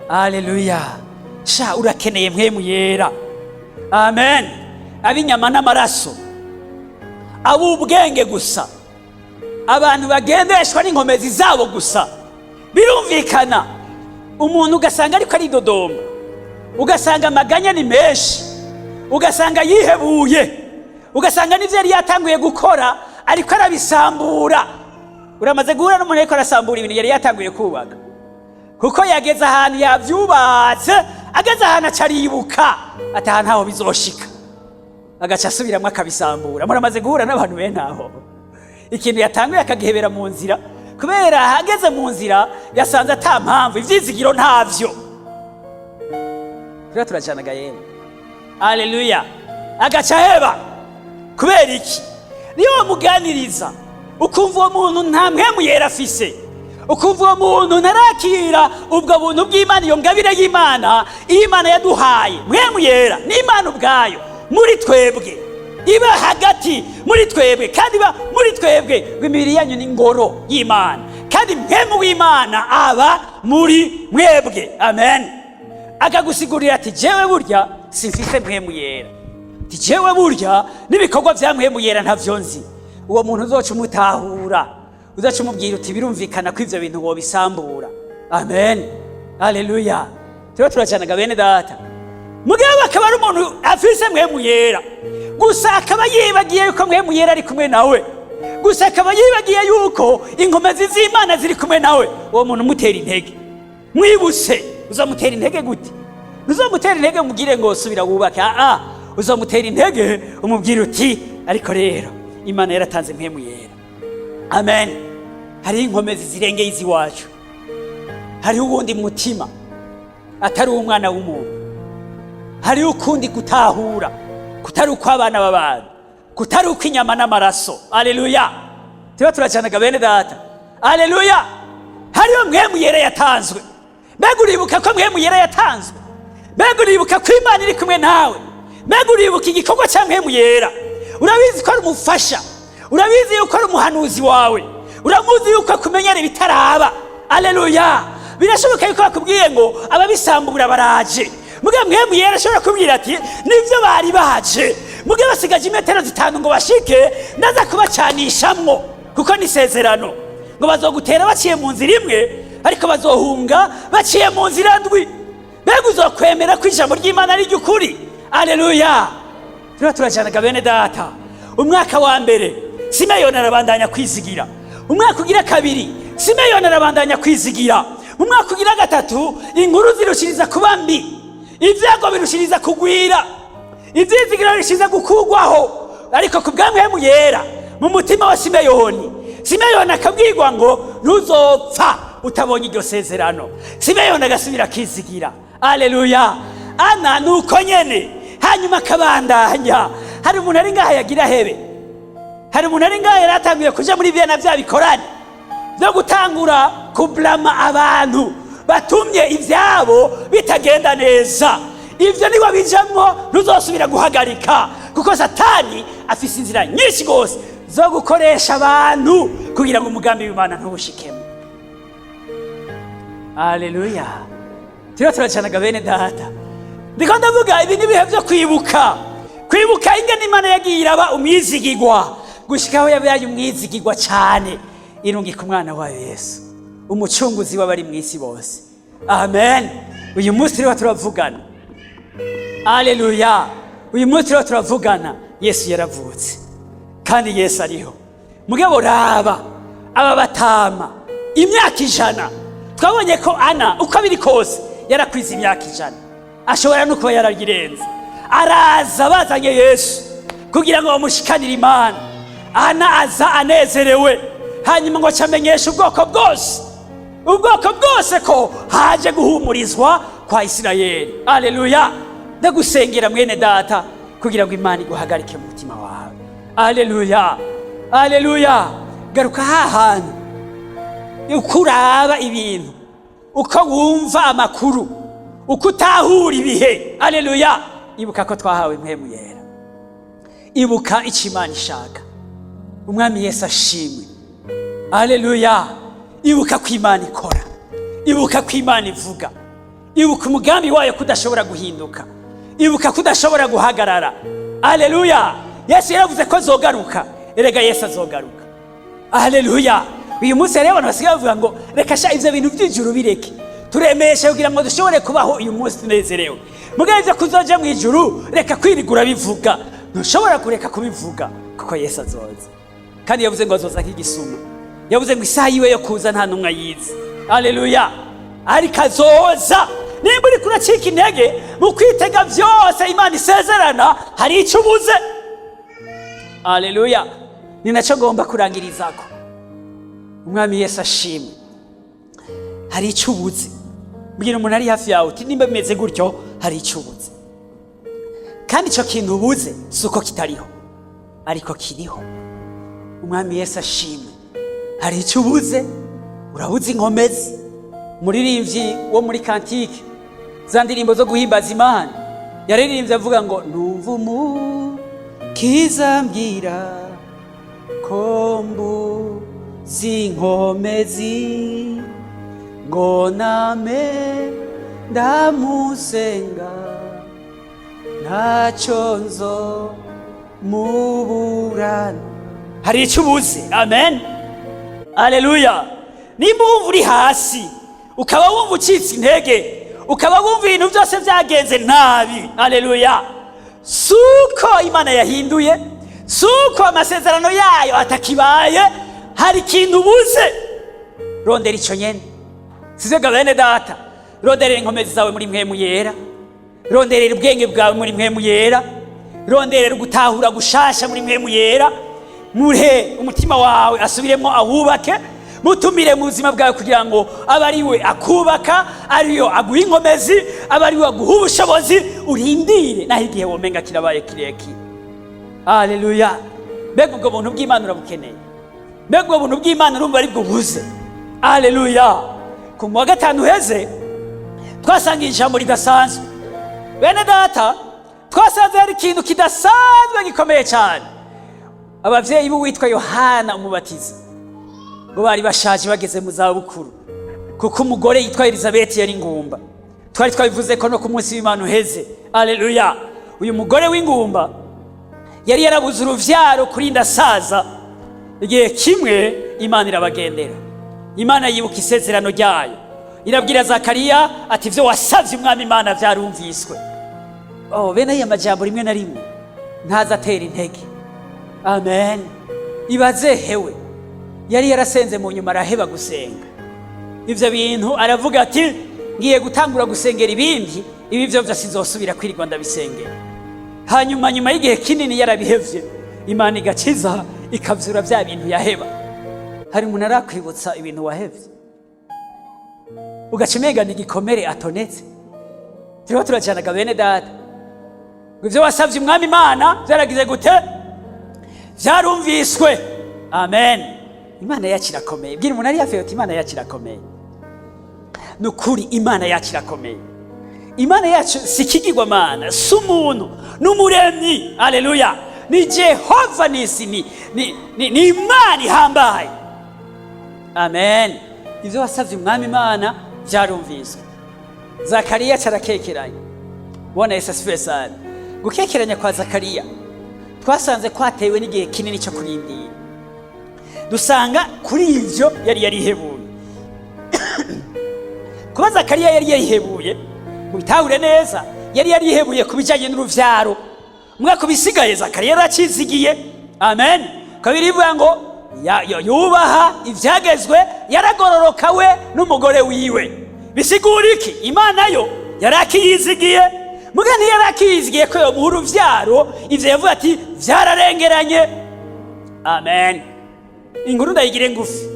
Haleluya. Sha urakeneye mpwemu yera. Amen. Abinyama n'amaraso, ab'ubwenge gusa, abantu bagendeshwa n'inkomezi zabo gusa. Birumvikana umuntu ugasanga ariko ari dodoma, ugasanga amaganya ni menshi, ugasanga yihebuye, ugasanga n'ivyo yari yatanguye gukora ariko arabisambura. Uramaze guhura n'umuntu ariko arasambura ibintu yari yatanguye kubaka, kuko yageze ahantu yavyubatse, ageze ahantu acaribuka ati ahantu aho bizoshika, agaca asubiramwo akabisambura. Muramaze guhura n'abantu bene aho, ikintu yatanguye akagihebera mu nzira, kubera hageze mu nzira yasanze ata mpamvu, ivyizigiro ntavyo. Turacanaga yemwe. Haleluya. Agaca heba. Kubera iki? Niyo wamuganiriza ukumva uwo muntu nta mpwemu yera afise, ukumva uwo muntu ntarakira ubwo buntu bw'Imana, iyo ngabire y'Imana, Imana yaduhaye. Mpwemu yera ni Imana ubwayo muri twebwe, iba hagati muri twebwe, kandi iba muri twebwe. Imibiri yanyu ni ngoro y'Imana, kandi mpwemu w'Imana aba muri mwebwe. Amen. Akagusigurira ati jewe burya simfise mpwemu yera, ati jewe burya n'ibikorwa vya mpwemu yera ntavyo nzi. Uwo muntu uzoca umutahura, uzoca umubwira uti birumvikana ko ivyo bintu wobisambura. Amen. Haleluya. Turacanaga bene data. Mugabo akaba ari umuntu afise mpwemu yera, gusa akaba yibagiye yuko mpwemu yera ari kumwe nawe, gusa akaba yibagiye yuko inkomezi z'Imana ziri kumwe nawe. Uwo muntu umutera intege, mwibuse. Uzamutera intege gute? Uzamutera intege umubwire ngo subira wubake? Uzamutera intege umubwire uti ariko rero Imana yaratanze mpwemu yera. Amen. Hari inkomezi zirengeye iziwacu, hari ubundi mutima atari umwana w'umuntu, hari ukundi gutahura kutari uko abana b'abantu, kutari uko inyama n'amaraso. Haleluya. Turacanaga bene data. Haleluya. Hariyo mpwemu yera yatanzwe. Mbega uribuka ko mpwemu yera yatanzwe? Mbega uribuka ko Imana iri kumwe nawe? Mbega uribuka igikorwa cya mpwemu yera? Urabizi ko ari umufasha, urabizi yuko ari umuhanuzi wawe, uramuzi yuko akumenyera ibitaraba. Haleluya. Birashoboka yuko bakubwiye ngo ababisambura baraje, muga mpwemu yera ashobora kubwira ati nivyo bari baje, muga basigaje imetero 5 ngo bashike, ndaza kubacanishamwo, kuko ni isezerano ngo bazogutera baciye mu nzira imwe, ariko bazohunga baciye mu nzira ndwi. Mbega uzokwemera ko ijambo ry'Imana ari ry'ukuri? Haleluya. Turacanaga bene data. Umwaka wa mbere Simeyoni arabandanya kwizigira, umwaka ugira kabiri Simeyoni arabandanya kwizigira, umwaka ugira gatatu inkuru zirushiriza kuba mbi, ivyago birushiriza kugwira, ivyizigiro birushiriza gukugwaho. Ariko ku bwa mpwemu yera mu mutima wa Simeyoni, Simeyoni akabwirwa ngo ntuzopfa utabonye iryo sezerano. Simeyoni agasubira akizigira. Haleluya. Ana nuko nyene hanyuma akabandanya. Hari umuntu ari ngaha yagira hebe, hari umuntu ari ngaha yaratanguye kuja muri vyana vya bikorani vyo gutangura kublama abantu batumye ivyabo bitagenda neza. Ivyo niwe bijamwo ntuzosubira guhagarika, kuko Satani afise inzira nyinshi gose zo gukoresha abantu kugira ngo umugambi w'Imana ntubushikemo. Haleluya. Turacanaga bene data. Ndiko ndavuga ibi ni bihe vyo kwibuka, kwibuka ingene Imana yagiye iraba umwizigirwa, gushikaho yabaye umwizigirwa cyane, irungika umwana wa Yesu, umucunguzi w'abari mw'isi bose. Amen. Uyu munsi rero turavugana. Haleluya. Uyu munsi rero turavugana. Yesu yaravutse, kandi Yesu ariho. Mugabo raba aba batama imyaka 100, twabonye ko Ana uko biri kose yarakwiza imyaka 100, ashobora no kuba yaragirenze. Araza bazanye Yesu kugira ngo bamushikanire Imana. Ana aza anezerewe, hanyuma ngo acamenyesha ubwoko bwose ko haje guhumurizwa kwa Isirayeli. Haleluya. Ndagusengera mwene data kugira ngo Imana iguhagarike mu mutima wawe. Haleluya. Haleluya. Garuka hahantu ukuraba ibintu, uko wumva amakuru, uko utahura ibihe. Haleluya. Ibuka ko twahawe mpwemu yera, ibuka icyo Imana ishaka. Umwami Yesu ashimwe. Haleluya. Ibuka ko Imana ikora, ibuka ko Imana ivuga, ibuka umugambi wayo kudashobora guhinduka, ibuka kudashobora guhagarara. Haleluya. Yesu yaravuze ko azogaruka, erega Yesu azogaruka. Haleluya. Uyu munsi rero abantu basigaye bavuga ngo reka sha ivyo bintu by'ijuru bireke, turemeshe kugira ngo dushobore kubaho uyu munsi tunezerewe. Mugabe ivyo kuzoja mu ijuru reka kwirigura bivuga, ntushobora kureka kubivuga kuko Yesu azoza. Kandi yavuze ngo azoza nk'igisuma, yavuze ngo isaha yiwe yo kuza nta numwe ayizi. Haleluya. Ariko azoza. Nimba uri kuracika intege mu kwitega vyose Imana isezerana, hari icyo ubuze. Haleluya. Ni nacyo ngomba kurangirizako. Umwami Yesu ashimwe. Hari icyo ubuze. Mbwira umuntu ari hafi yawe uti nimba bimeze gutyo hari icyo ubuze. Kandi icyo kintu ubuze si uko kitariho, ariko kiriho. Umwami Yesu ashimwe. Hari icyo ubuze, urabuze inkomezi. Umuririmbyi wo muri kantike za ndirimbo zo guhimbaza Imana yaririmbye avuga ngo numva umukiza mbwira ko mbuze inkomezi, ngo name ndamusenga ntacyo nzomuburana. Hari icyo ubuze. Amen. Haleluya. Nimba wumva uri hasi, ukaba wumva ucitse intege, ukaba wumva ibintu byose byagenze nabi, haleluya, suko Imana yahinduye, suko amasezerano yayo atakibaye, hari ikintu ubuze. Rondera icyo nyene. Sizega bene data, ronderera inkomezi zawe muri mpwemu yera, ronderera ubwenge bwawe muri mpwemu yera, ronderera gutahura gushasha muri mpwemu yera. Muhe umutima wawe asubiremo awubake, mutumire mu buzima bwawe kugira ngo abe ari we akubaka, ariyo aguha inkomezi, abe ari we aguha ubushobozi, urindire naho igihe womenga kirabaye kirekire. Haleluya. Mbega ubwo buntu bw'Imana urabukeneye, mbega ubwo buntu bw'Imana urumva ari bwo buze. Haleluya. Ku wa gatanu heze twasangiye ijambo ridasanzwe. Bene data, twasanze hari ikintu kidasanzwe gikomeye cyane. Abavyeyi b'uwitwa Yohana umubatiza ngo bari bashaje bageze mu zabukuru, kuko umugore yitwa Elizabeth yari ingumba. Twari twabivuze ko no ku munsi w'Imana uheze. Haleluya. Uyu mugore w'ingumba yari yarabuze uruvyaro kurinda saza. Igihe kimwe Imana irabagendera, Imana yibuka isezerano ryayo, irabwira Zakariya ati ivyo wasavye Umwami Imana vyarumviswe. Bene aya majambo rimwe na rimwe ntaza atera intege. Amen. Ibaze hewe yari yarasenze mu nyuma araheba gusenga ivyo bintu, aravuga ati ngiye gutangura gusengera ibindi, ibi byo sinzosubira kwirirwa ndabisengera. Hanyuma nyuma y'igihe kinini yarabihevye, Imana igakiza ikavyura vya bintu yaheba. Hari umuntu arakwibutsa ibintu wahevye ugacimenga ni gikomere atonetse. Turiho turacanaga bene data, ivyo wasavye Umwami Imana vyaragize gute? Vyarumviswe. Amen. Imana yacu irakomeye. Bwira umuntu ari hafi yawe Imana yacu irakomeye. Nukuri Imana yacu irakomeye. Imana yacu si ikigirwamana, si umuntu, n'umuremyi. Haleluya. Ni Jehova nisi, ni Imana ihambaye. Amen. Ivyo wasavye Umwami Imana vyarumviswe. Zakariya carakekeranya. Bona Yesu asifiwe sana. Gukekeranya kwa Zakariya twasanze kwatewe n'igihe kinini cyo kurindira. Dusanga kuri ivyo yari yarihebuye. Kuba Zakariya yari yarihebuye, mubitahure neza, yari yarihebuye kubijanye n'uruvyaro. Mwa kubisigaye Zakariya yaracizigiye. Amen. Kabiri ivuga ngo yubaha ivyagezwe, yaragororoka we n'umugore wiwe. Bisigura iki? Imana yo yarakiyizigiye. Mugani yarakizigiye ko yo mu ruvyaro, ivyo yavuga ati vyararengeranye. Amen. Inkuru ndayigire ngufi.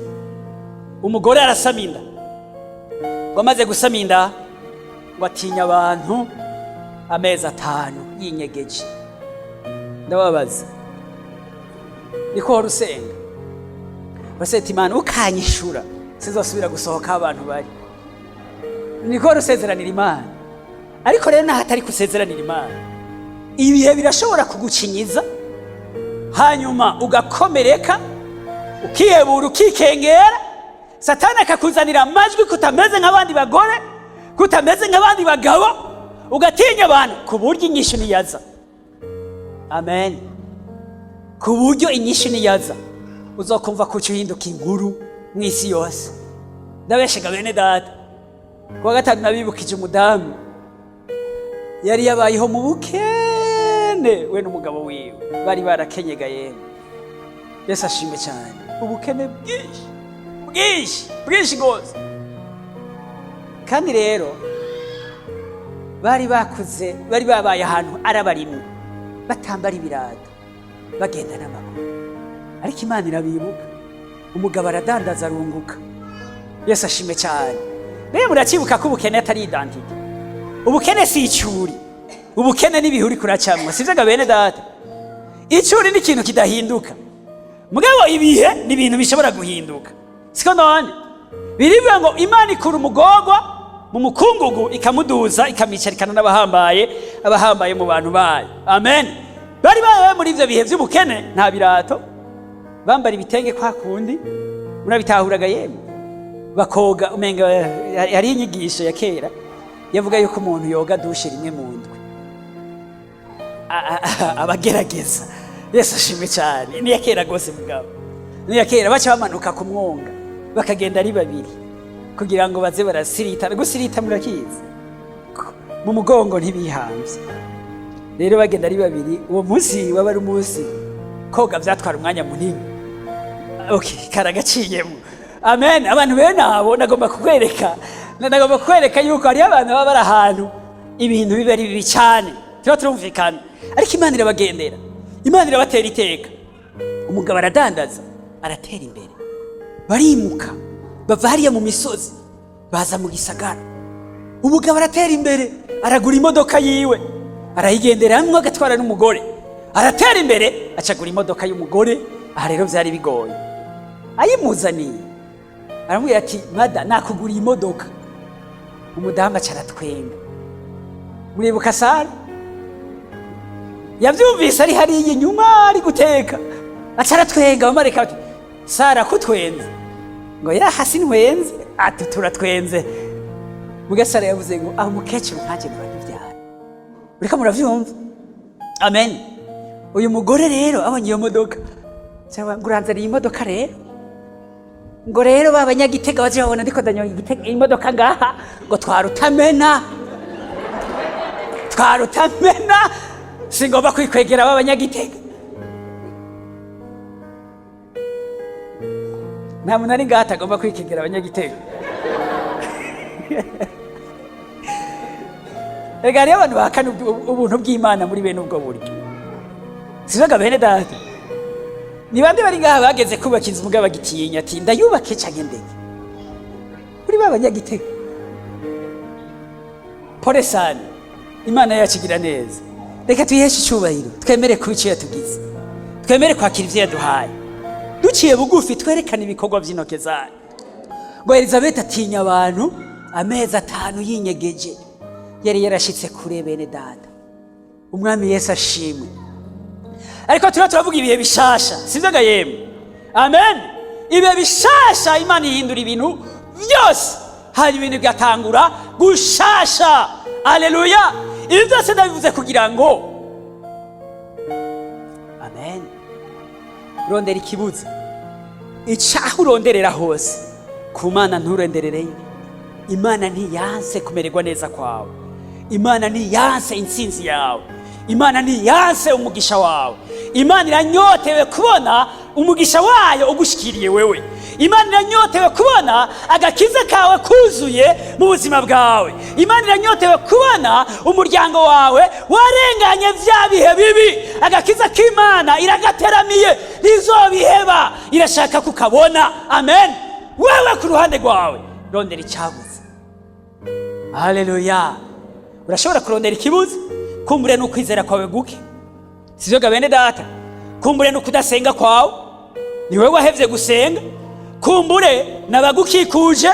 Umugore arasaminda, ngo amaze gusaminda ngo atinya abantu amezi 5 yinyegeje. Ndababaza, niko warusenga baseti Imana ukanyishura sizosubira gusohoka abantu bari, niko warusezeranira Imana. Ariko rero naho atari kusezeranira Imana, ibihe birashobora kugucinyiza, hanyuma ugakomereka, ukihebura, ukikengera, Satani akakuzanira amajwi kutameze nk'abandi bagore, kutameze nk'abandi bagabo ugatinya abantu, ku buryo inyishu niyaza. Amen. Ku buryo inyishu niyaza uzokumva ko uhinduka inkuru mu isi yose. Ndabeshega bene data, kuwa gatanu nabibukije umudamu yari yabayeho mu bukene, we n'umugabo wiwe bari barakenyega yemwe. Yesu ashimwe cyane. Ubukene bwinshi gose. Kandi rero bari bakuze, bari babaye ahantu arabarimwe, batambara ibirato, bagenda n'amaguru. Ariko Imana irabibuka, umugabo aradandaza arunguka. Yesu ashimwe cyane. Rero murakibuka ko ubukene atari identity. Ubukene si icuri, ubukene n'ibihuri kuracamwa, sivyo ga bene data? Icuri ni ikintu kidahinduka, mugabo ibihe ni ibintu bishobora guhinduka. Siko none birivuga ngo Imana ikura umugorwa mu mukungugu ikamuduza ikamicarikana abahambaye mu bantu bayo. Amen. Bari babaye muri ivyo bihe vy'ubukene, nta birato, bambara ibitenge kwa kundi, murabitahuraga yemwe, bakoga umenga yari inyigisho ya kera yavuga yuko umuntu yoga dushe rimwe mu ndwi. Abagerageza. Yesu ashimwe cyane. Ni yakera gose mugabo, ni yakera baca bamanuka ku mwonga bakagenda ari babiri kugira ngo baze barasirita. Gusirita murakizi, mu mugongo ntibihambye. Rero bagenda ari babiri, uwo munsi waba ari umunsi koga vyatwara umwanya munini. Okay, karagaciyemo. Amen. Abantu bene abo nagomba kukwereka yuko hari abantu baba bari ahantu ibintu biba ari bibi cyane, tuba turumvikana, ariko Imana irabagendera, Imana irabatera iteka. Umugabo aradandaza, aratera imbere, barimuka bava hariya mu misozi baza mu gisagara. Umugabo aratera imbere, aragura imodoka yiwe, arayigendera hamwe agatwara n'umugore, aratera imbere, acagura imodoka y'umugore. Aha rero byari bigoye. Ayimuzaniye aramubwira ati mada nakugura imodoka. Umudamu acaratwenga. Muribuka Sara? Yavyumvise ari hariya inyuma ari guteka, acaratwenga. Bamareka ati Sara kutwenze? Ngo ya hasi ntwenze. Ati turatwenze. Mugasara yavuze ngo aho mukecuru ntaje nabavyara. Ureka muravyumva? Amen. Uyu mugore rero abonye iyo modoka, cyangwa nguranzariye imodoka rero, ngo rero babanyagitega baje babona ndiko danyo igitega imodoka ngaha, ngo twarutamena singomba kwikwegera babanyagitega. Nta muntu ari ngaha atagomba kwikegera abanyagitega. Ega rero abantu bahakana ubuntu bw'Imana muri bene ubwo buryo, sibaga bene data. Ni bande bari ngaha bageze kubaka inzu mugabo bagitinya ati ndayubake canke ndeke? Kuri babanyagitega. Pole sana. Imana yacigira neza. Reka tuyiheshe icyubahiro, twemere kubici yatugize, twemere kwakira ivyo yaduhaye, duciye bugufi twerekana ibikorwa by'intoke zayo. Ngo Elizabeth atinya abantu amezi 5 yinyegeje, yari yarashitse kure bene data. Umwami Yesu ashimwe. Ariko turavuga ibihe bishasha, sivyo ga yemwe? Amen. Ibihe bishasha Imana ihindura ibintu byose, hari ibintu byatangura gushasha. Haleluya. Ibi byose ndabivuze kugira ngo amen, rondera ikibuza icaho uronderera hose ku Mana, nturenderereyo. Imana ntiyanse kumererwa neza kwawe, Imana ntiyanse intsinzi yawe, Imana ntiyanse umugisha wawe. Imana iranyotewe kubona umugisha wayo ugushikiriye wewe. Imana iranyotewe kubona agakiza kawe kuzuye mu buzima bwawe. Imana iranyotewe kubona umuryango wawe warenganye vya bihe bibi. Agakiza k'Imana iragateramiye, rizobiheba, irashaka kukabona. Amen. Wewe ku ruhande rwawe rondera icyabuze. Haleluya. Urashobora kurondera ikibuze, kumbure n'ukwizera kwawe guke, sivyo ga bene data? Kumbure n'ukudasenga kwawe, ni wewe wahevye gusenga. Kumbure nabagukikuje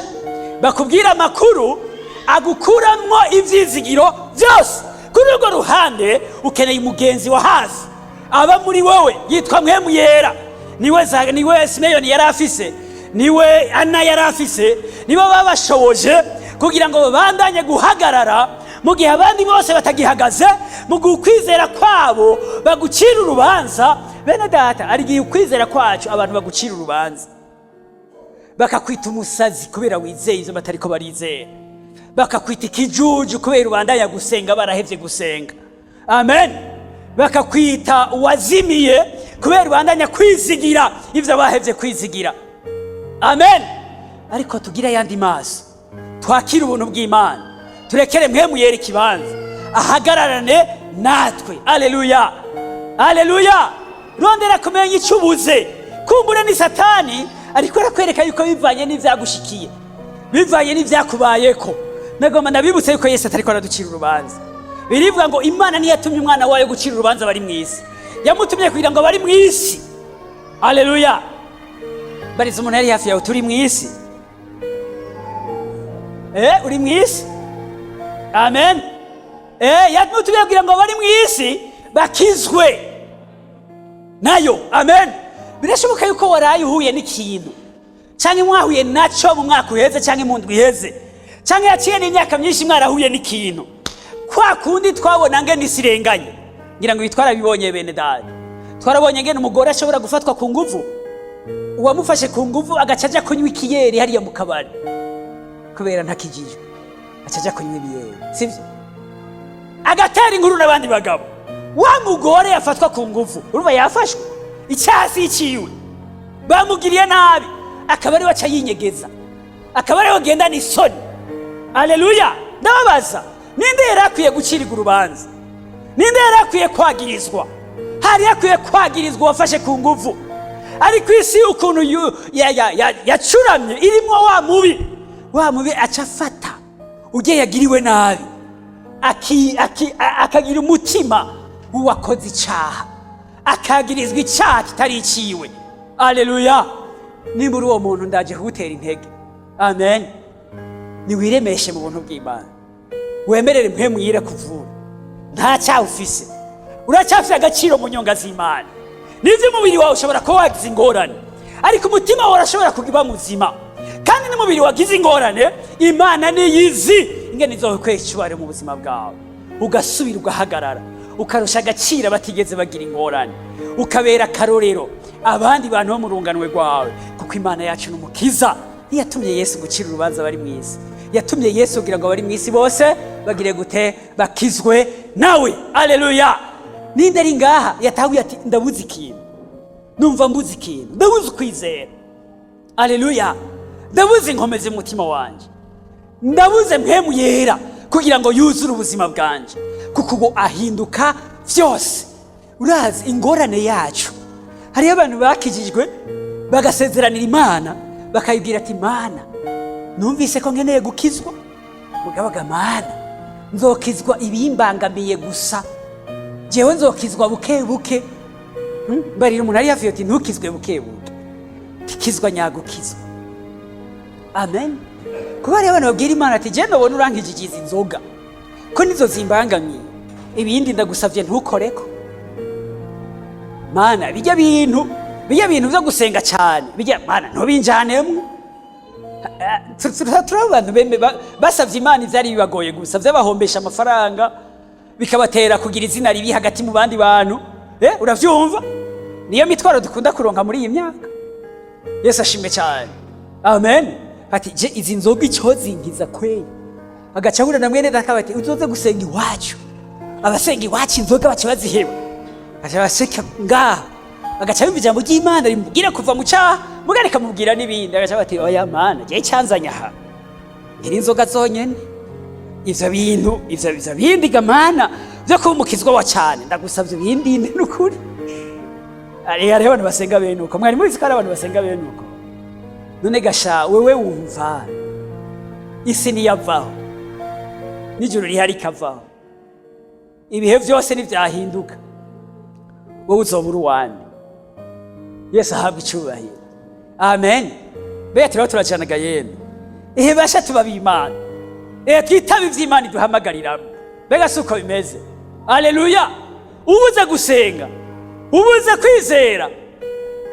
bakubwira amakuru agukuramwo ivyizigiro byose. Kuri urwo ruhande ukeneye umugenzi wa hasi aba muri wowe, yitwa Mpwemu Yera. Niwe Simeyoni yari afise, niwe Ana yari afise, nibo babashoboje kugira ngo babandanye guhagarara mu gihe abandi bose batagihagaze, mu gihe ukwizera kwabo bagucira urubanza. Bene data, ari igihe ukwizera kwacu abantu bagucira urubanza, bakakwita umusazi kubera wizeye ivyo batariko barizera, bakakwita ikijuju kubera ubandanya gusenga barahevye gusenga. Amen. Bakakwita uwazimiye kubera ubandanya kwizigira ivyo bahevye kwizigira. Amen. Ariko tugira yandi maso, twakira ubuntu bw'Imana, turekere mpemu yera ikibanza ahagararane natwe. Haleluya, haleluya. Rondera kumenya icyo ubuze. Kumbure ni Satani ariko arakwereka yuko bivanye n'ivyagushikiye, bivanye n'ivyakubayeko. Nagomba ndabibutse yuko Yesu atariko araducira urubanza. Birivuga ngo Imana niyo yatumye umwana wayo gucira urubanza bari mw'isi, yamutumye kugira ngo bari mw'isi. Haleluya. Bariza umuntu yari hafi yawe, turi mw'isi. Uri mw'isi? Amen. Yamutumye kugira ngo bari mw'isi bakizwe nayo. Amen. Birashoboka yuko waraye uhuye n'ikintu, canke mwahuye naco mu mwaka uheze canke mu ndwi iheze, canke yaciye n'imyaka myinshi mwarahuye n'ikintu. Kwa kundi twabona ngene isi irenganye, ngira ngo bitwara bibonye bene data. Twarabonye ngene umugore ashobora gufatwa ku nguvu, uwamufashe ku nguvu agacaja kunywa ikiyeri hariya mu kabari kubera ntakijijwe, acaja kunywa ibiyeri, sivyo? Agatera inkuru n'abandi bagabo. Wa mugore yafatwa ku nguvu, urumva yafashwe, icyasi iciwe, bamugiriye nabi, akaba ari waca yinyegeza, akaba ari wagenda n'isoni. Haleluya. Ndababaza, ninde yarakwiye gucirirwa urubanza? Ninde yarakwiye kwagirizwa? Hari yakwiye kwagirizwa wafashe ku nguvu. Ariko isi ukuntu yacuramye irimwo wa mubi aca afata ugiye yagiriwe nabi, akagira umutima w'uwakoze icaha, akagirizwa icaha kitari iciwe. Haleluya. Nimbura uwo muntu ndaje kugutera intege. Amen. Niwiremeshe mu buntu bw'Imana, wemerere mpemu yira kuvura. Nta cyaha ufise, uracyafite agaciro mu nyonga z'Imana. Nivyo umubiri wawe ushobora kuba wagize ingorane, ariko umutima wawe urashobora kuba muzima. Kandi n'umubiri wagize ingorane, Imana niyizi ingene izokwecubare mu buzima bwawe, ugasubira ugahagarara, ukarusha agaciro batigeze bagira ingorane, ukabera akarorero abandi bantu bo mu runganwe rwawe. Kuko Imana yacu n'umukiza yatumye Yesu gucira urubanza bari mw'isi, yatumye Yesu kugira ngo bari mw'isi bose bagire gute? Bakizwe nawe. Haleluya. Ninde ari ngaha yatahuye ati ndabuze ikintu, numva mbuze ikintu, ndabuze ukwizera? Haleluya. Ndabuze inkomezi mu mutima wanje, ndabuze mpemu yera kugira ngo yuzure ubuzima bwanje, kuko ubu ahinduka vyose. Urazi ingorane yacu, hariyo abantu bakijijwe bagasezeranira Imana, bakayibwira ati Mana, numvise ko nkeneye gukizwa, mugabaga Mana, nzokizwa ibimbangamiye gusa, jewe nzokizwa buke buke. Barira umuntu ari hafi ati ntukizwe buke buke, tikizwa nyagukizwa. Amen. Kuba ari abantu babwira Imana ati je nobona urankijigiza inzoga ko nizo zimbangamiye, ibindi ndagusavye ntukoreko. Mana, bijya bintu byo gusenga cyane, bijya Mana ntubinjanemwe. Turabantu basavye Imana ivyari bibagoye gusa, vyabahombesha amafaranga, bikabatera kugira izina ribi hagati mu bandi bantu. Uravyumva? Niyo mitwaro dukunda kuronka muri iyi myaka. Yesu ashimwe cyane. Amen. Ati je izi nzoga icyo zingiza kweli. Agacahura na mwene data bati uzoze gusenga iwacu, abasenga iwacu inzoga bace baziheba, acha baseka ngaha. Agacabimva ijambo ry'Imana rimubwira kuva mu cyaha, mugareka mubwira n'ibindi. Agaca bati oya Mana, je cyanzanya aha ngiri inzoga zonyene, ivyo bindi Mana byo kuba umukizwa wa cyane, ndagusavye bindinde n'ukuri. Ari abantu basenga bene uko, mwari muzi ko ari abantu basenga bene uko. None gasha wewe wumva isi niyavaho n'ijuru rihari kavaho, ibihe vyose nivyahinduka, wowe uzobura uwande. Yesu ahabwa icubahiro. Amen. Beye turacanaga yene basha tubabi Imana, twitaba ivy'Imana iduhamagarira. Bega suko bimeze. Haleluya. Ubuze gusenga, ubuze kwizera,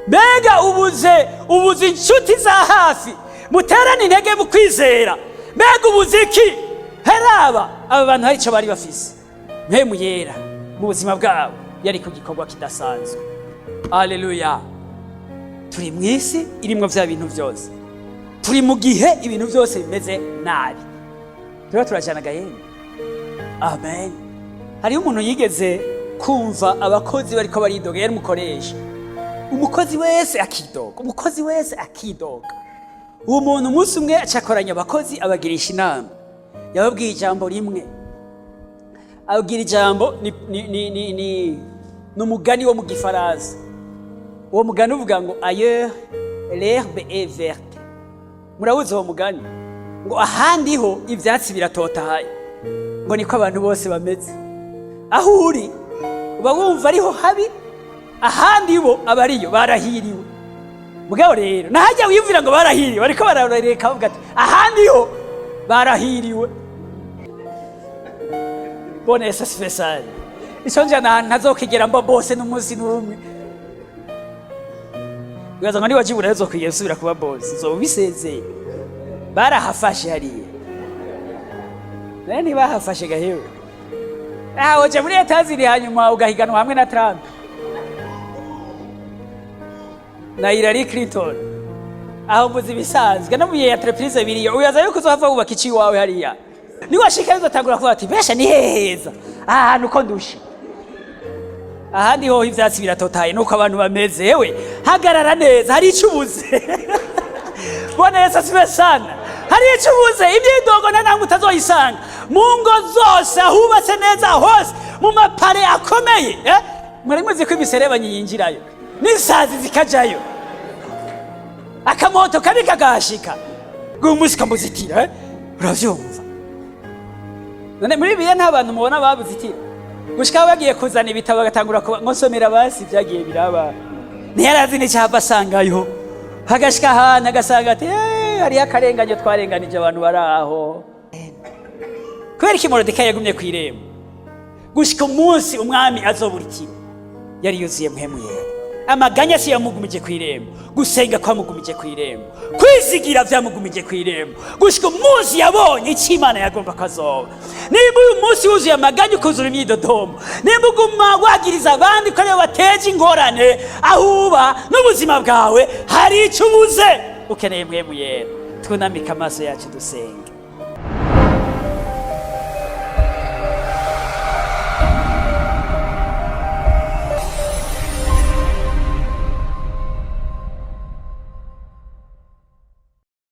mbega ubuze inshuti za hafi muterana intege mu kwizera, mbega ubuziki haraba aba bantu hari icyo bari bafise. Mpemu yera mu buzima bwabo yari ku gikorwa kidasanzwe. Haleluya. Turi mu isi irimwo vya bintu byose, turi mu gihe ibintu byose bimeze nabi, tuba turajana gahembe. Amen. Hariho umuntu yigeze kumva abakozi bariko baridoga, yari umukoresha, umukozi wese akidoga, umukozi wese akidoga. Uwo muntu umunsi umwe acakoranya abakozi abagirisha inama, yababwiye ijambo rimwe. Abwira ijambo ni umugani wo mu Gifaransa. Uwo mugani uvuga ngo ailleurs l'herbe est verte. Murawuzi uwo mugani? Ngo ahandi ho ivyatsi biratotahaye, ngo niko abantu bose bameze. Aho uri uba wumva ariho habi, ahandi bo abariyo barahiriwe. Mugabo rero nahajya wiyumvira ngo barahiriwe, bariko barareka bavuga ati ahandi ho barahiriwe. Bone Yesu spesial. Isonja ntazokigera mba bose n'umunsi n'umwe. Ugaza ngo niwaje burazo kuyesubira kuba boss, zo bisezeye. Barahafashe hariye. Nani bahafashe gahewe. Oje muri etaziri hanyuma ugahiganwa hamwe na Trump. Na Hillary Clinton. Aho muzi bisanzwe no muye entreprise biriyo. Uyaza yuko uzova ubaka iki wawe hariya. Niwashika bizotangura kuvuga ati besha ni heheza. Nuko ndushe. Ahandi ho ivyatsi biratotaye nuko abantu bameze. Ewe hagarara neza, hari icubuze. Bone Yesu asifiwe sana. Hari icubuze, imyidogo nanamwe utazoyisanga mu ngo zose, ahubatse neza hose, mu mapare akomeye. Mwari muzi ko imiserebanyi yinjirayo n'isazi zikajayo, akamoto kabi kagashika gumusika kamuzitira. Uravyumva? None muri biye nta bantu mubona babuzitira, gushika bagiye kuzana ibitabo bagatangura ngosomera basi byagiye biraba. Ntiyarazi n'icyapa asangayo, hagashika ahantu agasanga ati hari akarenganyo twarenganije abantu baraho. Kubera iki Moridekayi yagumye kwirembo, gushika umunsi umwami azoburikira yari yuzuye mpemu yera. Amaganya si yamugumije kwirembo, gusenga kwamugumije kwirembo, kwizigira vyamugumije kwirembo, gushika umunsi yabonye icyo Imana yagomba kazoba. Nimba uyu munsi wuzuye amaganya ukuzura imyidodomo, nimba uguma wagiriza abandi ko aribo bateje ingorane ahuba n'ubuzima bwawe, hari icyo ubuze, ukeneye mpemu yera. Twunamike amaso yacu dusenga.